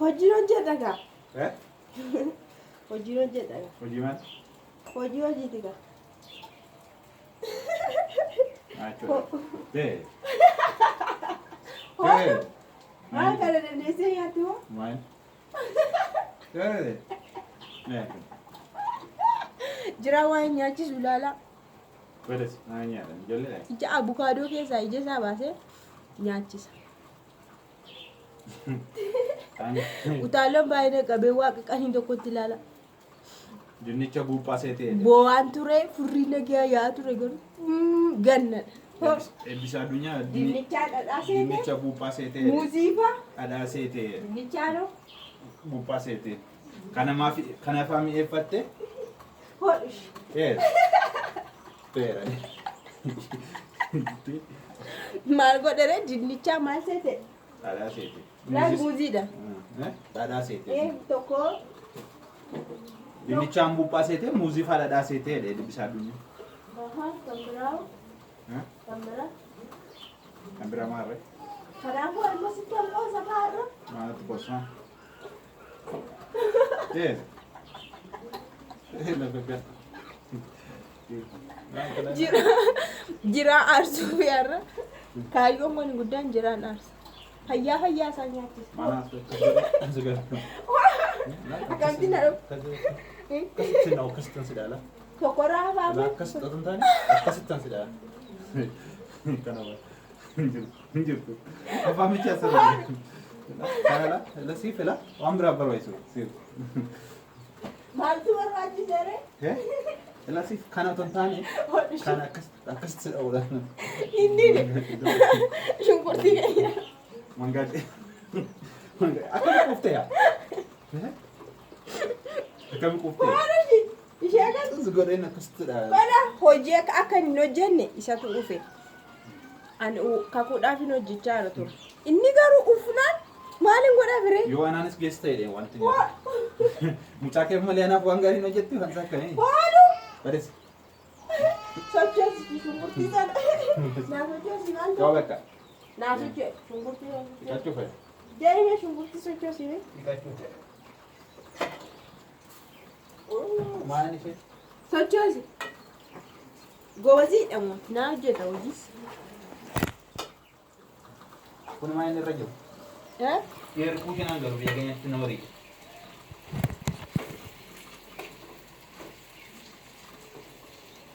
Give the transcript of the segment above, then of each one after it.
hojii hojjeta gaa. Hojii hojjeta gaa. Hojii maal? Hojii hojiiti gaa. Tee. Maal kana dandeessee nyaattu hoo? Maal? Tee. Jira waan nyaachisu ilaalaa. Godhas maa nyaatan ijoollee. Ija abukaadoo keessaa ija isaa baasee nyaachisa. Utaalloon baay'ina qabee waaqa qanii tokkotti ilaala. Dinnicha buuphaa seetee. Bo'aan ture furrii nagaa yaa ture gannadha. Eebbisa addunyaa. Dinnicha dhadhaa seetee. Dinnicha buuphaa seetee. Muuziifa. Dhadhaa seetee. Dinnichaanoo. Buuphaa seetee. Kanaafaa mi'eeffattee. Hodhush. Peera. Maal godhere dinnichaa maal seete? Dhadhaa seetee. Laal muuziidha. Dhadhaa seetee. Tokko. Dinnichaan buuphaa seetee muuziifaa dhadhaa seetee eebbisa addunyaa. Kan biraa. Kan biraa. Kan biraa maalirra? Kanaafuu almasitti ammoo sakaarra. Maaltu kosmaa? Jira arsuu yaarra kaayyoon wani guddaan jiraan arsa. Hayyaa isaa nyaachisa. Akkamti na dhufu. Akkasitti na akkasittan si dhaala. Tokko raafaa fi. Akkasitti otoo hin taane akkasittan si dhaala. Kanuma hin jirtu. Afaan michi asirra. Kanala la siif la waan biraa barbaachisu siif. Maaltu barbaachisere? La siif kana otoo hin taane kana akkasitti si dhaula. Inni shunkurtii keenya. Mangaadhe. Akkami kuftee yaa? Akkami kuftee? Maaliif? Ishee kan godheen akkasitti dhaala. bana hojii akka hin hojjenne isatu dhufe. Ani kakuudhaaf hin hojjechaa jira ture. Inni garuu ufnaan maaliin godhaa firee? Yoo anaanis geessu ta'edha wanti nyaata. Mucaa kee malee anaaf waan gaarii hin hojjettu kan isaa akkanii. Waanuu! Barees. Sochoosii shunkurtii sana. Naa sochoosii maal Yoo bakka. Naa sochoosii shunkurtii. Dhiqachuu fayyada. Deemee shunkurtii sochoosii. Dhiqachuu fayyada. Maal ishee? Sochoosii. Gobaziidha moo naa hojjeta hojiis. Kun maal inni irra jiru? Yeroo kanaan garuu biyya keenyatti nama riga.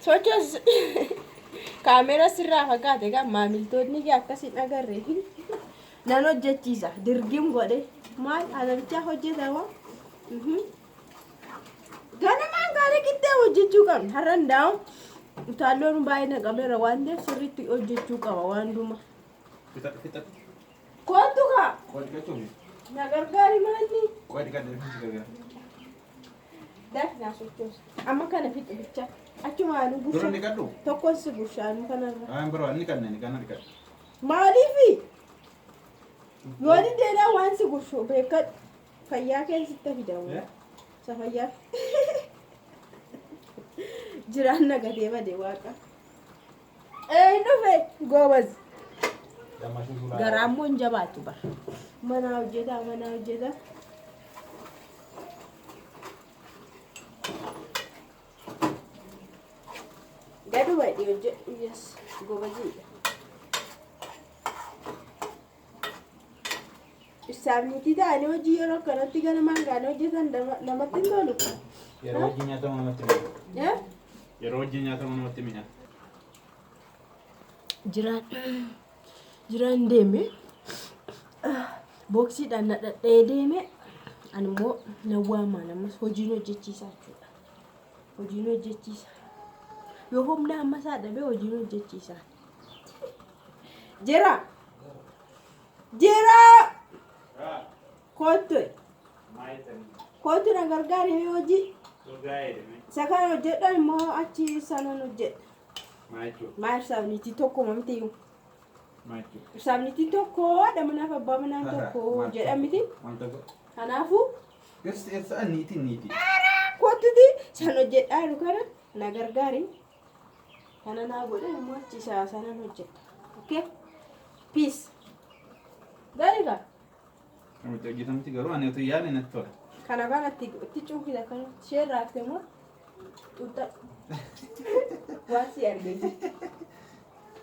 Sochoosii. Kaameera sirraa fakkaate egaa maamiltoonni akkasiin agarree fi nan hojjechiisa. Dirgim godhe maal anamichaa hojjetamoo? Ganamaan gaarii qixxee hojjechuu qabna. Har'a ndaa'u utaalloon baay'ina qabeera waan ta'eef sirriitti hojjechuu qaba waan dhuma. Fixa. Kootu kaa? Qoodi dhiqachuu fi? Na gargaari maalli? Qoodi dhiqachuu fi gargaara. Daaknaa sochoosa. Amma kana fixa bicha. Achumaan Dura bushaa. dhiqadhu? Tokkoon si bushaanu kanarra. Waan biroo inni kanneen kana dhiqadhu. Maaliifi? Yoo diddeedhaan waan si gushu beekadhu. Fayyaa keessatti fidamu. Sa fayyaa. Jiraan nagadee badee waaqa. Dhufe goobaz. Garaammoo hin jabaatu bara. Mana hojjeta. Gadu baay'ee hojjedhu yes goobaziidha. Isaanitti ta'anii hojii yeroo kanatti ganamaan gaanii hojjetan namatti hin tolu. Yeroo hojii nyaatamu namatti mi'a. Yeroo hojii nyaatamu namatti mi'a. Jiraan deeme booksiidhaan na dhadhee deeme ani immoo na waamaa namas hojiin hojjechiisaa jechuudha. Hojiin hojjechiisa. Yoo humna amma isaa dhabee hojiin hojjechiisa. Jira. Kootu na gargaari hojii. Isa kana hojjedhan immoo achi sanan hojjedha. Maal sabniitii tokko mamtiiyu. Sabniitiin tokko dhamanaaf abbaa manaan tokko jedhamiti. Kanaafuu. Niitii. Kootuti san hojjedhaa jiru kana na gargaari. Kana naa godhe immoo achi sanan hojjedha. Okay? Peace. Gaariidha. Kamu hojjetamti garuu ani utuu yaale natti tola. Kana baanatti itti cuufita kan ishee raafte immoo xuuxa waan si argate.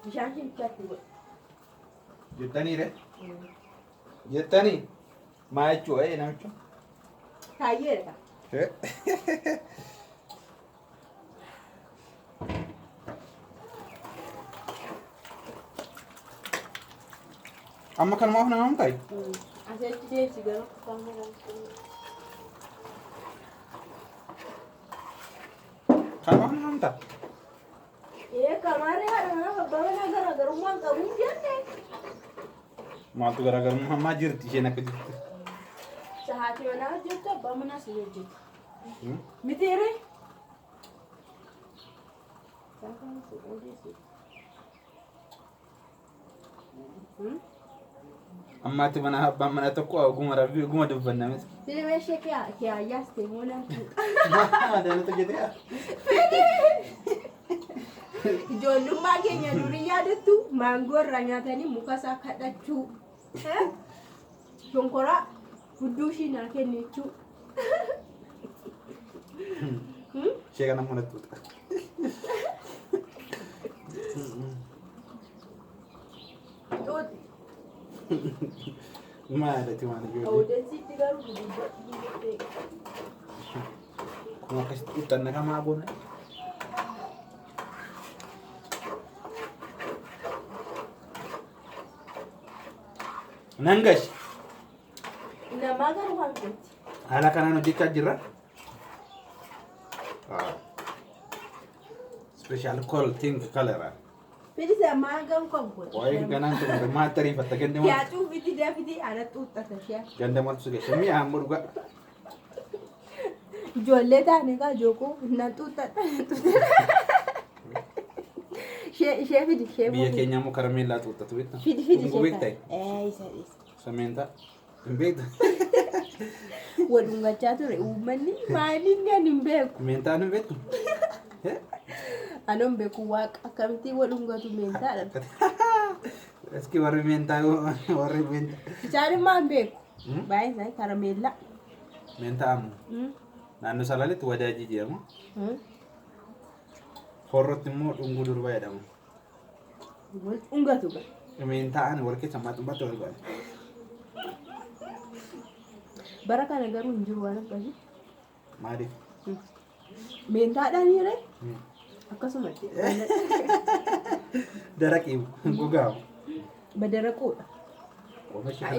Bishaan shimchaatti godha. Jettanii re? Jettanii maa jechuudha namicha? Kaayyeedha. Amma kanumaaf nama hin ta'i? Asirratti deemsi garuu kanumaaf nama hin ta'a? Kamaaree haadha mana abbaa manaa garaagarummaan qabu hin jenne. Maaltu garaagarummaa ammaa jirti isheen akka jirti? Sa'aatii manaa hojjettu abbaa manaa si hojjetu. Mitiire? Ammaatti mana abbaan mana tokko oguma rabbii oguma dubbanname. Filimee ishee kiyaayaas ta'e moolaan Daanata jedhee ijoollummaa keenya durii yaadattu maangoo irraa nyaatanii muka isaa kadhachuu shonkoraa hudduu ishii naa kennechuu. ishee kana mulattuudha. Maalati waan ijoollee? Odeessitti garuu guddaa kun akkasitti uttanna kamaa boona. Nangash. namaa garuu hanqeetti. Haala kanaan hojjechaa jirra. Special call think color. Fedhisa maa garuu kan godhe. Waa'ee kanaan tuma maa tariifatta gande maal? Yaa cuufiti dafiti ana xuuxxata ishee. Gande maaltu si geesse mi'a amma dhugaa. Ijoollee taane kaa jookoo nan xuuxxata. Ishee fidi ishee Biyya keenya immoo karameellaa xuuxxatu beektaa? Fidi Dhunguu beektaa? isa. Sameentaa hin beektaa? Wal dhungachaa ture uummanni maaliin ani hin beeku. Meentaan hin beektu? Ani hin beeku waaqa akkamitti wal dhungatu meentaadha. Eski warri meentaa warri meentaa. Isaan immoo hin beeku. Baay'een isaanii karameellaa. Meentaa ammoo naannoo salaaletti wadaajii jedhamu. Horrotti immoo dhunguu durbaa jedhamu. Wal dhungatu bara. Meentaan wal keessa maaxummaatti wal ga'a. Bara kana garuu hin jiru waan akkasii. Maaliif? Meentaadhaan hiree akkasumatti. Daraqii gogaa. Badaraquudha.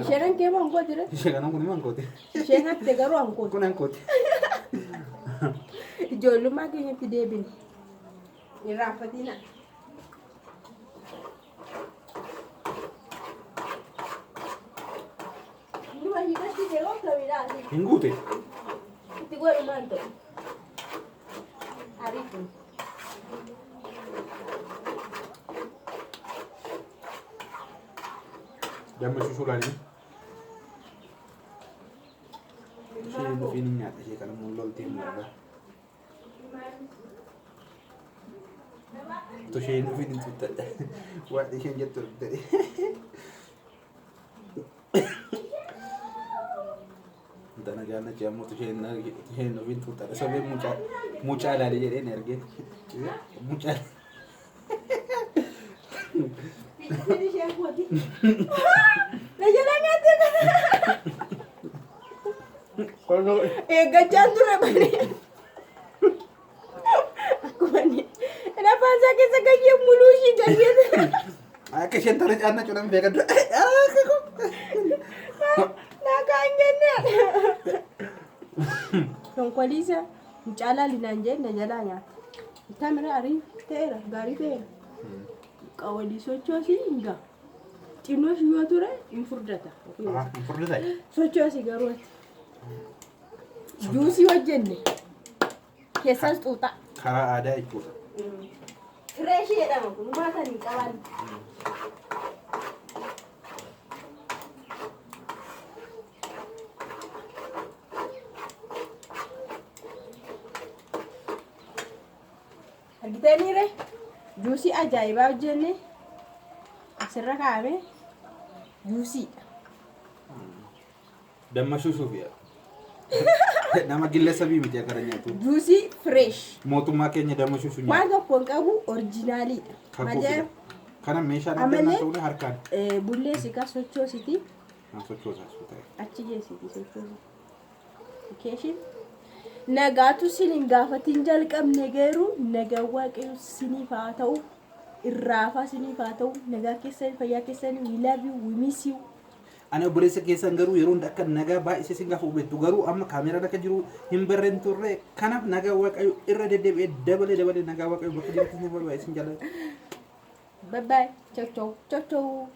Isheen hankee moo hankooti re? Ishee kana kun hankooti. Isheen hafte garuu hankooti. Kun hankooti. Ijoollummaa keenyatti deebine. Hin raaffatina. Hin guute. Itti godhu maal ta'u? Ariifu. Damma shushuuraanii. Isheen nufiin nyaata ishee kana mul'oltee mul'ata. Tu isheen nufiin hin tuttadha. Waan isheen jettu ta'e. Dana jaanna jedhamu tu isheen nufiin tuttadha. Sobee mucaa ilaalee jedhee ni argee. Mucaa. Eeggachaan ture malee. Akkuma lafaan isaa keessa gayyee muluu ishii gayyee. Akka isheen tola caannaa cuudhan beekadhu. Nagaa hin jenne. Konkoliisa mucaalaa linaan jenne jalaa nyaata. Tamira arii ta'eera gaarii ta'eera. Qawalii sochoosii hin ga'a. Xinnoos yoo ture hin furdata. Hin furdata. Sochoosii garuu ati. Juusii hojjenne. Keessas xuuxa. Karaa aadaa jechuudha. Fireeshii jedhama kun maata hin qaban. Argitaniire juusii ajaa'ibaa hojjenne asirra kaa'ame juusiidha. Damma shushuufiya. Nama gilleessabii miti akka nyaatu. Juicy fresh. Mootummaa keenya damma shushu nyaatu. Waan tokko hin qabu oriijinaaliidha. Malee kana meeshaan adda addaa ta'uun harkaan. Bullee si ka sochoositi. Sochoosaas ta'e. Achi geessiti sochoosa. Keeshin. Nagaatu sinin gaafatiin jalqabne garuu nagaa waaqayyo siniif haa ta'u irraafaa siniif haa ta'u nagaa keessan fayyaa keessan we love you we miss you. Ana obboleessa keessan garuu yeroo hunda akka nagaa baay'isee sin gaafa hubattu garuu amma kaameeraa akka jiru hin barreen turre kanaaf nagaa waaqayyo irra deddeebi'ee dabalee nagaa waaqayyo bakka jirutti ni barbaachisa sin jaalladha. Bye bye. Ciao ciao. Ciao ciao.